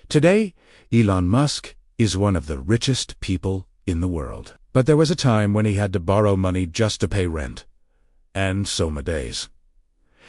Today, Elon Musk is one of the richest people in the world. But there was a time when he had to borrow money just to pay rent. And soma days.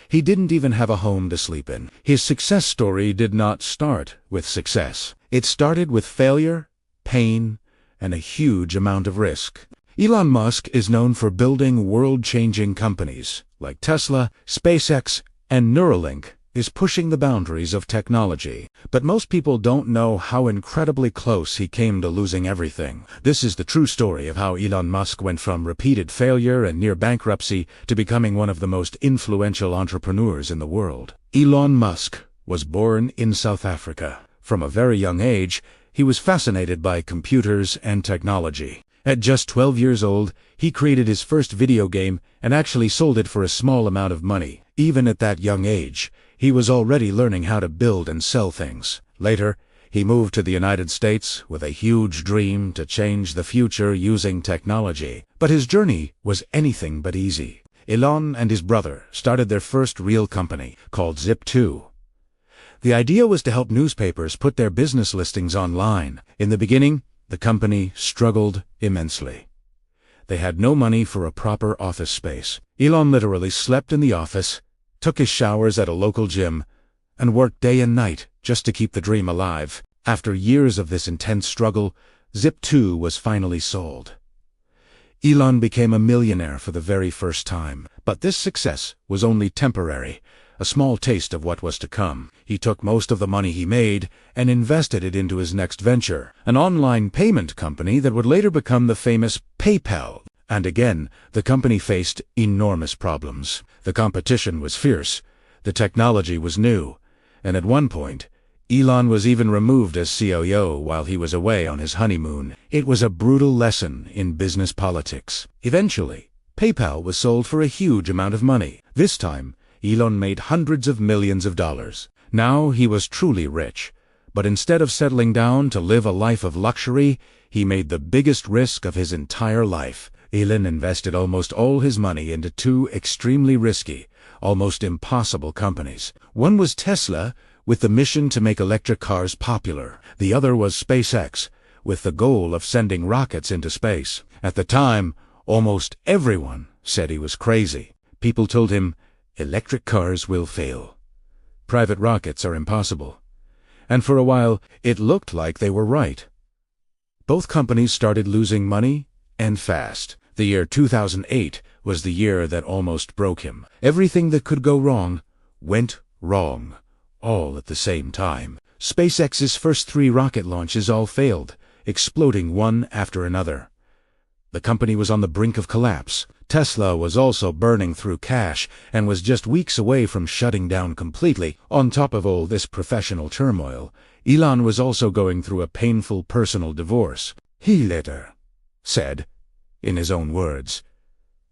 He didn't even have a home to sleep in. His success story did not start with success. It started with failure, pain, and a huge amount of risk. Elon Musk is known for building world-changing companies, like Tesla, SpaceX, and Neuralink is pushing the boundaries of technology. But most people don't know how incredibly close he came to losing everything. This is the true story of how Elon Musk went from repeated failure and near bankruptcy to becoming one of the most influential entrepreneurs in the world. Elon Musk was born in South Africa. From a very young age, he was fascinated by computers and technology. At just 12 years old, he created his first video game and actually sold it for a small amount of money. Even at that young age, he was already learning how to build and sell things. Later, he moved to the United States with a huge dream to change the future using technology. But his journey was anything but easy. Elon and his brother started their first real company, called Zip2. The idea was to help newspapers put their business listings online. In the beginning, the company struggled immensely. They had no money for a proper office space. Elon literally slept in the office, took his showers at a local gym, and worked day and night just to keep the dream alive. After years of this intense struggle, Zip2 was finally sold. Elon became a millionaire for the very first time. But this success was only temporary, a small taste of what was to come. He took most of the money he made and invested it into his next venture, an online payment company that would later become the famous PayPal. And again, the company faced enormous problems. The competition was fierce, the technology was new, and at one point, Elon was even removed as COO while he was away on his honeymoon. It was a brutal lesson in business politics. Eventually, PayPal was sold for a huge amount of money. This time, Elon made hundreds of millions of dollars. Now he was truly rich. But instead of settling down to live a life of luxury, he made the biggest risk of his entire life. Elon invested almost all his money into two extremely risky, almost impossible companies. One was Tesla, with the mission to make electric cars popular. The other was SpaceX, with the goal of sending rockets into space. At the time, almost everyone said he was crazy. People told him, "Electric cars will fail. Private rockets are impossible." And for a while, it looked like they were right. Both companies started losing money, and fast. The year 2008 was the year that almost broke him. Everything that could go wrong went wrong, all at the same time. SpaceX's first 3 rocket launches all failed, exploding one after another. The company was on the brink of collapse. Tesla was also burning through cash and was just weeks away from shutting down completely. On top of all this professional turmoil, Elon was also going through a painful personal divorce. He later said, in his own words,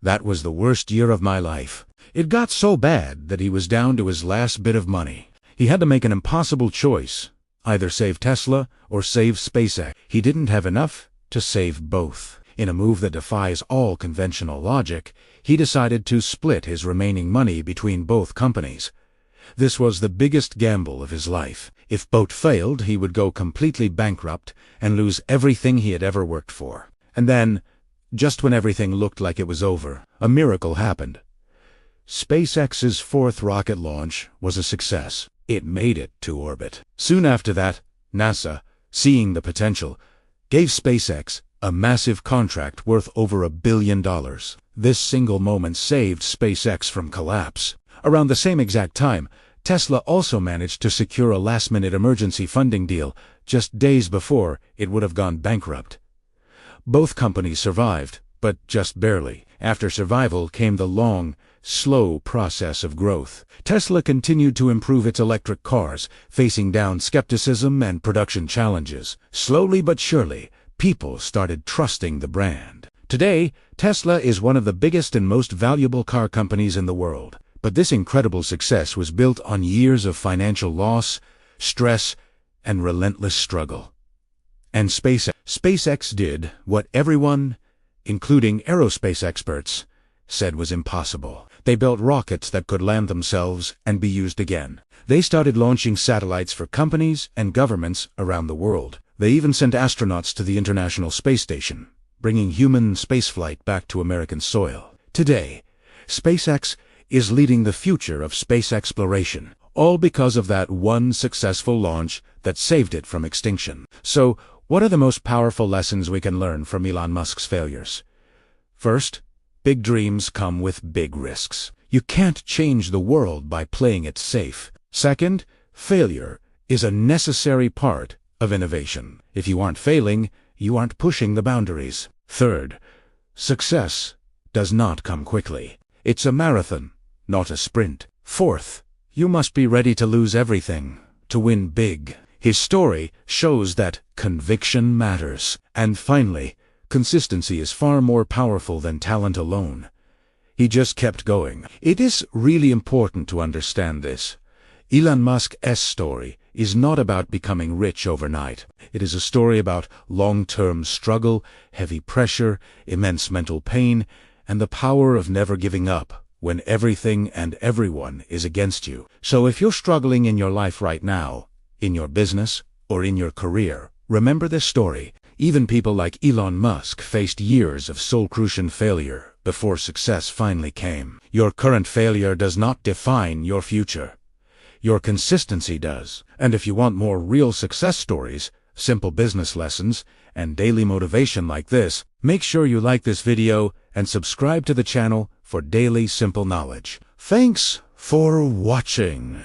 "That was the worst year of my life." It got so bad that he was down to his last bit of money. He had to make an impossible choice, either save Tesla or save SpaceX. He didn't have enough to save both. In a move that defies all conventional logic, he decided to split his remaining money between both companies. This was the biggest gamble of his life. If both failed, he would go completely bankrupt and lose everything he had ever worked for. And then, just when everything looked like it was over, a miracle happened. SpaceX's 4th rocket launch was a success. It made it to orbit. Soon after that, NASA, seeing the potential, gave SpaceX a massive contract worth over $1 billion. This single moment saved SpaceX from collapse. Around the same exact time, Tesla also managed to secure a last-minute emergency funding deal just days before it would have gone bankrupt. Both companies survived, but just barely. After survival came the long, slow process of growth. Tesla continued to improve its electric cars, facing down skepticism and production challenges. Slowly but surely, people started trusting the brand. Today, Tesla is one of the biggest and most valuable car companies in the world. But this incredible success was built on years of financial loss, stress, and relentless struggle. And SpaceX did what everyone, including aerospace experts, said was impossible. They built rockets that could land themselves and be used again. They started launching satellites for companies and governments around the world. They even sent astronauts to the International Space Station, bringing human spaceflight back to American soil. Today, SpaceX is leading the future of space exploration, all because of that one successful launch that saved it from extinction. So, what are the most powerful lessons we can learn from Elon Musk's failures? First, big dreams come with big risks. You can't change the world by playing it safe. Second, failure is a necessary part of innovation. If you aren't failing, you aren't pushing the boundaries. Third, success does not come quickly. It's a marathon, not a sprint. Fourth, you must be ready to lose everything to win big. His story shows that conviction matters. And finally, consistency is far more powerful than talent alone. He just kept going. It is really important to understand this. Elon Musk's story is not about becoming rich overnight. It is a story about long-term struggle, heavy pressure, immense mental pain, and the power of never giving up when everything and everyone is against you. So if you're struggling in your life right now, in your business, or in your career, remember this story. Even people like Elon Musk faced years of soul-crushing failure before success finally came. Your current failure does not define your future. Your consistency does. And if you want more real success stories, simple business lessons, and daily motivation like this, make sure you like this video and subscribe to the channel for daily simple knowledge. Thanks for watching.